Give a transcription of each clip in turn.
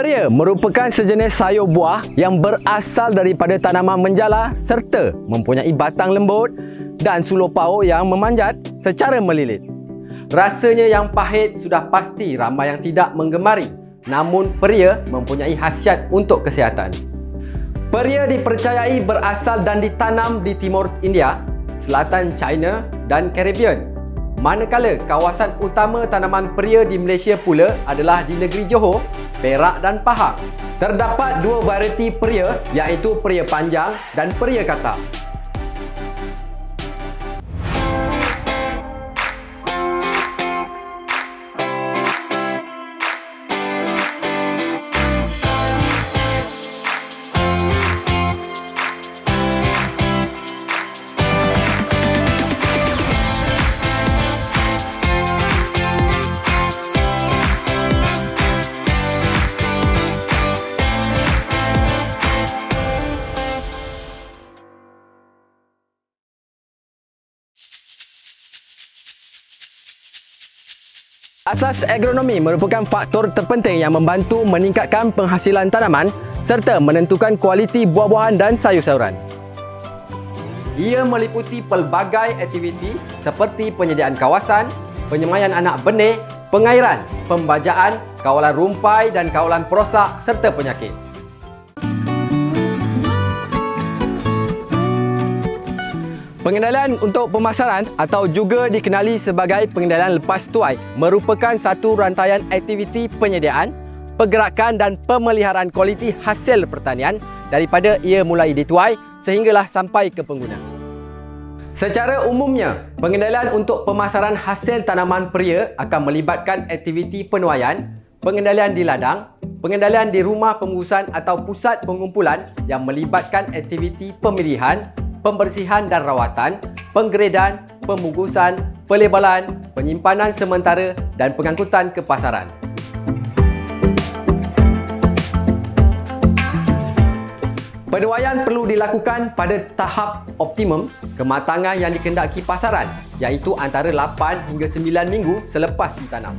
Peria merupakan sejenis sayur buah yang berasal daripada tanaman menjala serta mempunyai batang lembut dan sulur pauk yang memanjat secara melilit. Rasanya yang pahit sudah pasti ramai yang tidak menggemari, namun peria mempunyai khasiat untuk kesihatan. Peria dipercayai berasal dan ditanam di timur India, selatan China dan Caribbean. Manakala kawasan utama tanaman peria di Malaysia pula adalah di negeri Johor, Perak dan Pahang. Terdapat dua varieti peria, iaitu peria panjang dan peria katak. Asas agronomi merupakan faktor terpenting yang membantu meningkatkan penghasilan tanaman serta menentukan kualiti buah-buahan dan sayur-sayuran. Ia meliputi pelbagai aktiviti seperti penyediaan kawasan, penyemaian anak benih, pengairan, pembajaan, kawalan rumpai dan kawalan perosak serta penyakit. Pengendalian untuk pemasaran atau juga dikenali sebagai pengendalian lepas tuai merupakan satu rantaian aktiviti penyediaan, pergerakan dan pemeliharaan kualiti hasil pertanian daripada ia mulai dituai sehinggalah sampai ke pengguna. Secara umumnya, pengendalian untuk pemasaran hasil tanaman peria akan melibatkan aktiviti penuaian, pengendalian di ladang, pengendalian di rumah pembungkusan atau pusat pengumpulan yang melibatkan aktiviti pemilihan, pembersihan dan rawatan, penggeredan, pembungkusan, pelebalan, penyimpanan sementara dan pengangkutan ke pasaran. Penuaian perlu dilakukan pada tahap optimum kematangan yang dikehendaki pasaran, iaitu antara 8 hingga 9 minggu selepas ditanam.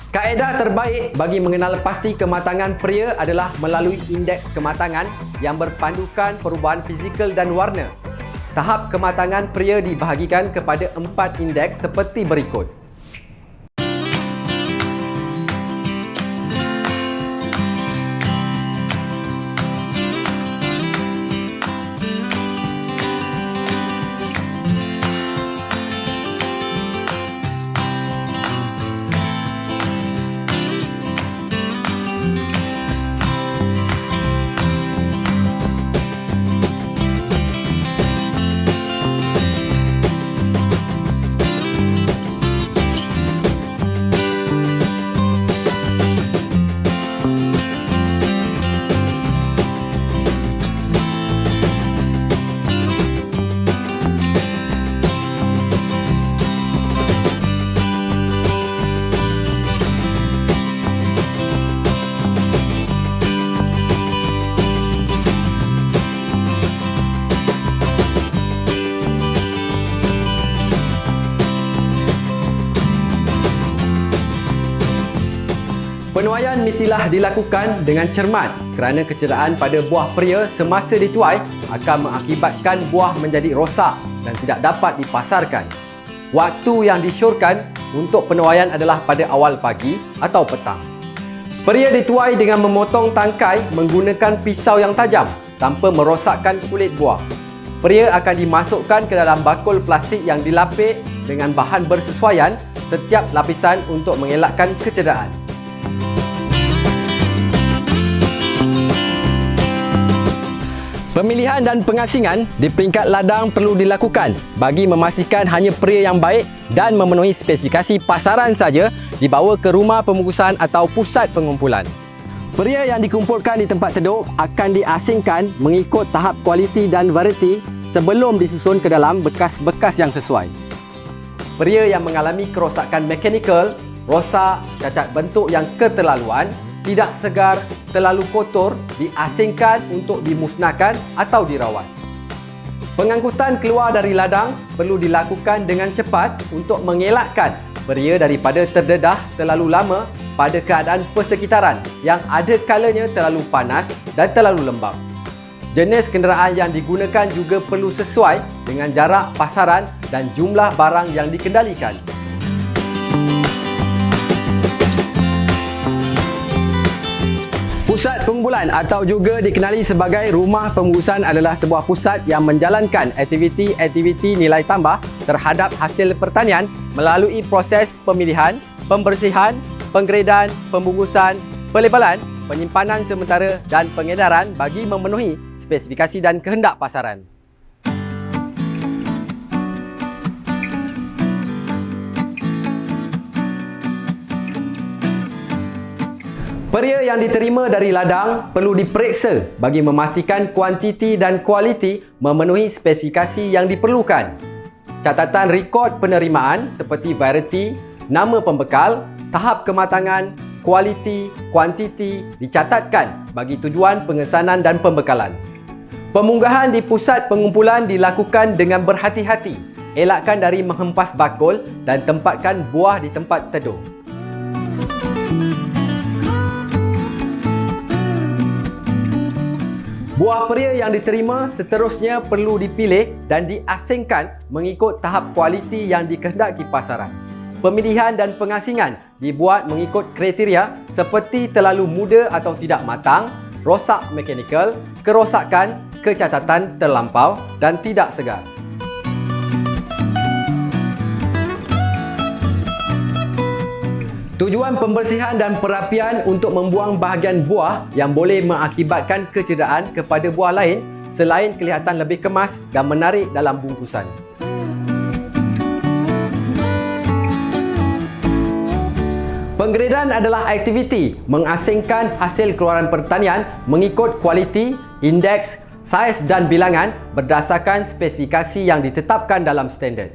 Kaedah terbaik bagi mengenal pasti kematangan peria adalah melalui indeks kematangan yang berpandukan perubahan fizikal dan warna. Tahap kematangan peria dibahagikan kepada 4 indeks seperti berikut. Penuaian mestilah dilakukan dengan cermat kerana kecederaan pada buah peria semasa dituai akan mengakibatkan buah menjadi rosak dan tidak dapat dipasarkan. Waktu yang disyorkan untuk penuaian adalah pada awal pagi atau petang. Peria dituai dengan memotong tangkai menggunakan pisau yang tajam tanpa merosakkan kulit buah. Peria akan dimasukkan ke dalam bakul plastik yang dilapik dengan bahan bersesuaian setiap lapisan untuk mengelakkan kecederaan. Pemilihan dan pengasingan di peringkat ladang perlu dilakukan bagi memastikan hanya peria yang baik dan memenuhi spesifikasi pasaran saja dibawa ke rumah pembungkusan atau pusat pengumpulan. Peria yang dikumpulkan di tempat teduh akan diasingkan mengikut tahap kualiti dan varieti sebelum disusun ke dalam bekas-bekas yang sesuai. Peria yang mengalami kerosakan mekanikal, rosak, cacat bentuk yang keterlaluan, tidak segar, terlalu kotor, diasingkan untuk dimusnahkan atau dirawat. Pengangkutan keluar dari ladang perlu dilakukan dengan cepat untuk mengelakkan peria daripada terdedah terlalu lama pada keadaan persekitaran yang ada kalanya terlalu panas dan terlalu lembap. Jenis kenderaan yang digunakan juga perlu sesuai dengan jarak pasaran dan jumlah barang yang dikendalikan. Pusat pengumpulan atau juga dikenali sebagai rumah pembungkusan adalah sebuah pusat yang menjalankan aktiviti-aktiviti nilai tambah terhadap hasil pertanian melalui proses pemilihan, pembersihan, penggradan, pembungkusan, pelebalan, penyimpanan sementara dan pengedaran bagi memenuhi spesifikasi dan kehendak pasaran. Peria yang diterima dari ladang perlu diperiksa bagi memastikan kuantiti dan kualiti memenuhi spesifikasi yang diperlukan. Catatan rekod penerimaan seperti variety, nama pembekal, tahap kematangan, kualiti, kuantiti dicatatkan bagi tujuan pengesanan dan pembekalan. Pemunggahan di pusat pengumpulan dilakukan dengan berhati-hati. Elakkan dari menghempas bakul dan tempatkan buah di tempat teduh. Buah peria yang diterima seterusnya perlu dipilih dan diasingkan mengikut tahap kualiti yang dikehendaki pasaran. Pemilihan dan pengasingan dibuat mengikut kriteria seperti terlalu muda atau tidak matang, rosak mekanikal, kerosakan, kecacatan terlampau dan tidak segar. Tujuan pembersihan dan perapian untuk membuang bahagian buah yang boleh mengakibatkan kecederaan kepada buah lain selain kelihatan lebih kemas dan menarik dalam bungkusan. Penggradan adalah aktiviti mengasingkan hasil keluaran pertanian mengikut kualiti, indeks, saiz dan bilangan berdasarkan spesifikasi yang ditetapkan dalam standard.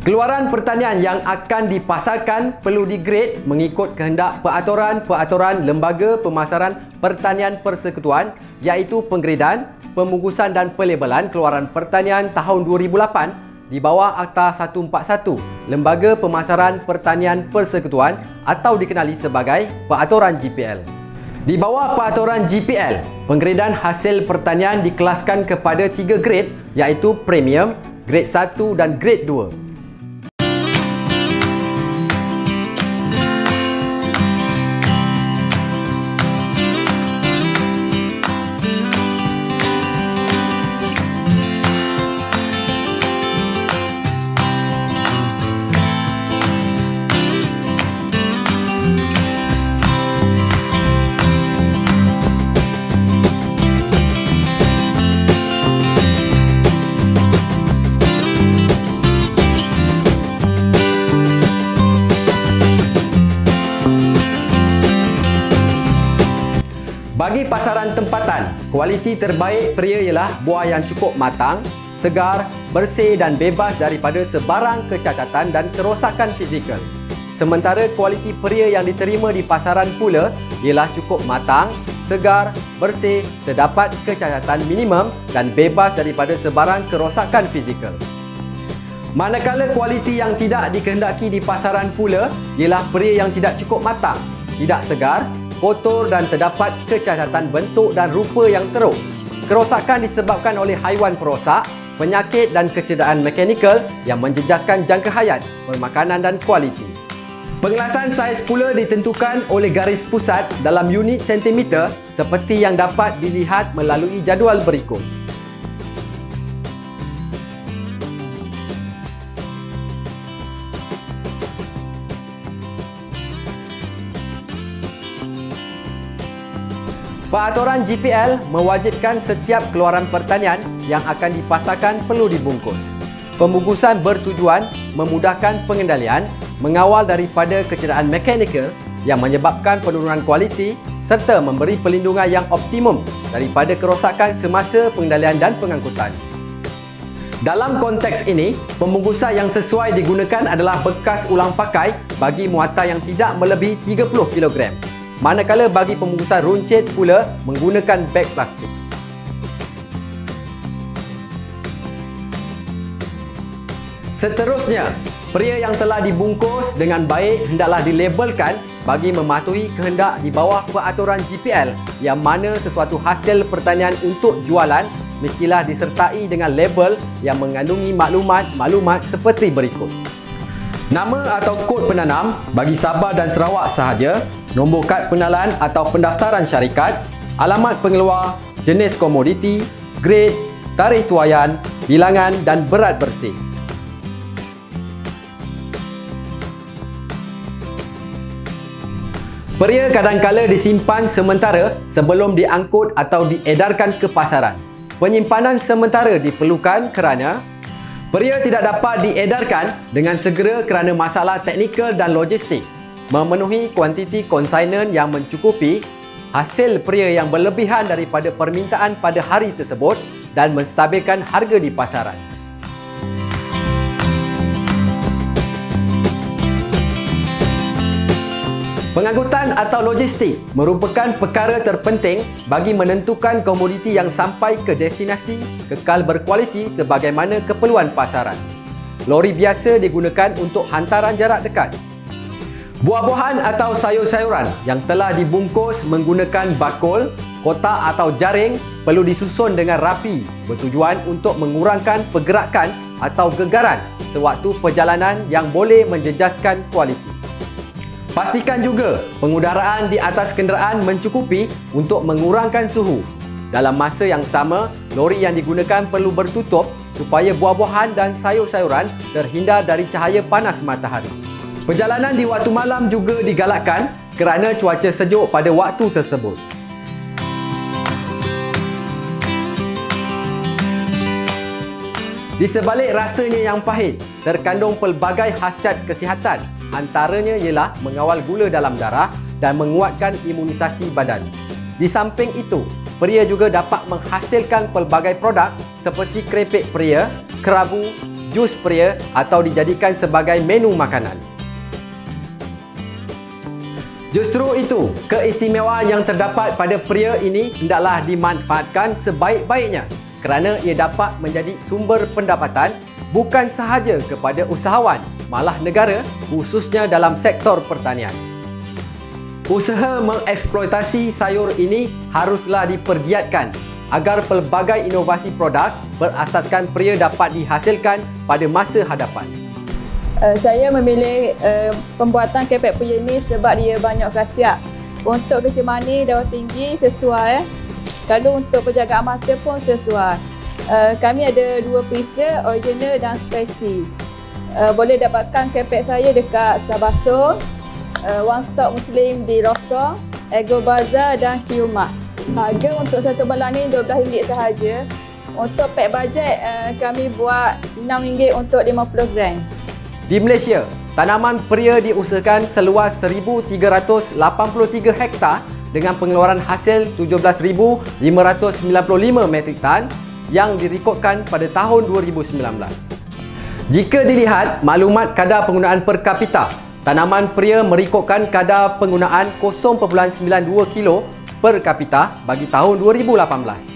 Keluaran pertanian yang akan dipasarkan perlu digrade mengikut kehendak peraturan Lembaga Pemasaran Pertanian Persekutuan iaitu Penggradan, Pembungkusan dan Pelebelan Keluaran Pertanian tahun 2008 di bawah Akta 141 Lembaga Pemasaran Pertanian Persekutuan atau dikenali sebagai Peraturan GPL. Di bawah Peraturan GPL, penggradan hasil pertanian dikelaskan kepada 3 grade iaitu Premium, Grade 1 dan Grade 2. Bagi pasaran tempatan, kualiti terbaik peria ialah buah yang cukup matang, segar, bersih dan bebas daripada sebarang kecacatan dan kerosakan fizikal. Sementara kualiti peria yang diterima di pasaran pula ialah cukup matang, segar, bersih, terdapat kecacatan minimum dan bebas daripada sebarang kerosakan fizikal. Manakala kualiti yang tidak dikehendaki di pasaran pula ialah peria yang tidak cukup matang, tidak segar, kotor dan terdapat kecacatan bentuk dan rupa yang teruk. Kerosakan disebabkan oleh haiwan perosak, penyakit dan kecederaan mekanikal yang menjejaskan jangka hayat, pemakanan dan kualiti. Pengelasan saiz pula ditentukan oleh garis pusat dalam unit sentimeter seperti yang dapat dilihat melalui jadual berikut. Peraturan GPL mewajibkan setiap keluaran pertanian yang akan dipasarkan perlu dibungkus. Pembungkusan bertujuan memudahkan pengendalian, mengawal daripada kecederaan mekanikal yang menyebabkan penurunan kualiti serta memberi perlindungan yang optimum daripada kerosakan semasa pengendalian dan pengangkutan. Dalam konteks ini, pembungkusan yang sesuai digunakan adalah bekas ulang pakai bagi muatan yang tidak melebihi 30 kg. Manakala bagi pembungkusan runcit pula menggunakan beg plastik. Seterusnya, Pria yang telah dibungkus dengan baik hendaklah dilabelkan bagi mematuhi kehendak di bawah peraturan GPL yang mana sesuatu hasil pertanian untuk jualan mestilah disertai dengan label yang mengandungi maklumat seperti berikut. Nama atau kod penanam bagi Sabah dan Sarawak sahaja, nombor kad pengenalan atau pendaftaran syarikat, alamat pengeluar, jenis komoditi, grade, tarikh tuaian, bilangan dan berat bersih. Peria kadangkala disimpan sementara sebelum diangkut atau diedarkan ke pasaran. Penyimpanan sementara diperlukan kerana peria tidak dapat diedarkan dengan segera kerana masalah teknikal dan logistik, memenuhi kuantiti konsainen yang mencukupi, hasil peria yang berlebihan daripada permintaan pada hari tersebut dan menstabilkan harga di pasaran. Pengangkutan atau logistik merupakan perkara terpenting bagi menentukan komoditi yang sampai ke destinasi kekal berkualiti sebagaimana keperluan pasaran. Lori biasa digunakan untuk hantaran jarak dekat. Buah-buahan atau sayur-sayuran yang telah dibungkus menggunakan bakul, kotak atau jaring perlu disusun dengan rapi bertujuan untuk mengurangkan pergerakan atau gegaran sewaktu perjalanan yang boleh menjejaskan kualiti. Pastikan juga pengudaraan di atas kenderaan mencukupi untuk mengurangkan suhu. Dalam masa yang sama, lori yang digunakan perlu bertutup supaya buah-buahan dan sayur-sayuran terhindar dari cahaya panas matahari. Perjalanan di waktu malam juga digalakkan kerana cuaca sejuk pada waktu tersebut. Di sebalik rasanya yang pahit, terkandung pelbagai khasiat kesihatan. Antaranya ialah mengawal gula dalam darah dan menguatkan imunisasi badan. Di samping itu, peria juga dapat menghasilkan pelbagai produk seperti keripik peria, kerabu, jus peria atau dijadikan sebagai menu makanan. Justru itu, keistimewaan yang terdapat pada peria ini hendaklah dimanfaatkan sebaik-baiknya kerana ia dapat menjadi sumber pendapatan bukan sahaja kepada usahawan, malah negara, khususnya dalam sektor pertanian. Usaha mengeksploitasi sayur ini haruslah dipergiatkan agar pelbagai inovasi produk berasaskan peria dapat dihasilkan pada masa hadapan. Saya memilih pembuatan keripik peria ini sebab dia banyak khasiat. Untuk kecil manis, daun tinggi sesuai. Kalau untuk penjagaan mata pun sesuai. Kami ada 2 perisa, original dan spesi. Boleh dapatkan keripik saya dekat Sabaso, One Stop Muslim di Rosong, Ego Bazaar dan Kiumak. Harga untuk satu belah ni RM12 sahaja. Untuk pack bajet kami buat RM6 untuk 50 gram. Di Malaysia, tanaman peria diusahakan seluas 1,383 hektar dengan pengeluaran hasil 17,595 metrik tan yang direkodkan pada tahun 2019. Jika dilihat maklumat kadar penggunaan per kapita, tanaman peria merekodkan kadar penggunaan 0.92 kilo per kapita bagi tahun 2018.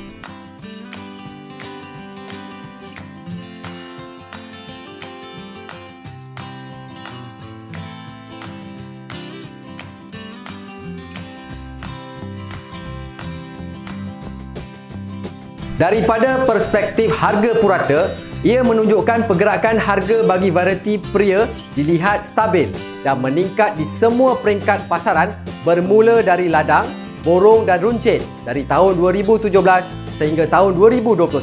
Daripada perspektif harga purata, ia menunjukkan pergerakan harga bagi varieti peria dilihat stabil dan meningkat di semua peringkat pasaran bermula dari ladang, borong dan runcit dari tahun 2017 sehingga tahun 2021.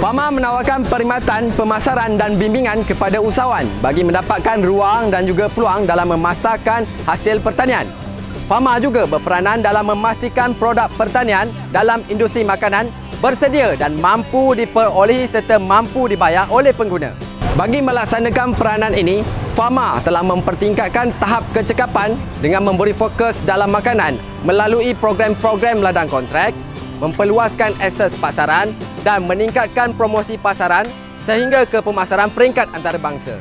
Fama menawarkan perkhidmatan pemasaran dan bimbingan kepada usahawan bagi mendapatkan ruang dan juga peluang dalam memasarkan hasil pertanian. Fama juga berperanan dalam memastikan produk pertanian dalam industri makanan bersedia dan mampu diperolehi serta mampu dibayar oleh pengguna. Bagi melaksanakan peranan ini, Fama telah mempertingkatkan tahap kecekapan dengan memberi fokus dalam makanan melalui program-program ladang kontrak, memperluaskan akses pasaran dan meningkatkan promosi pasaran sehingga ke pemasaran peringkat antarabangsa.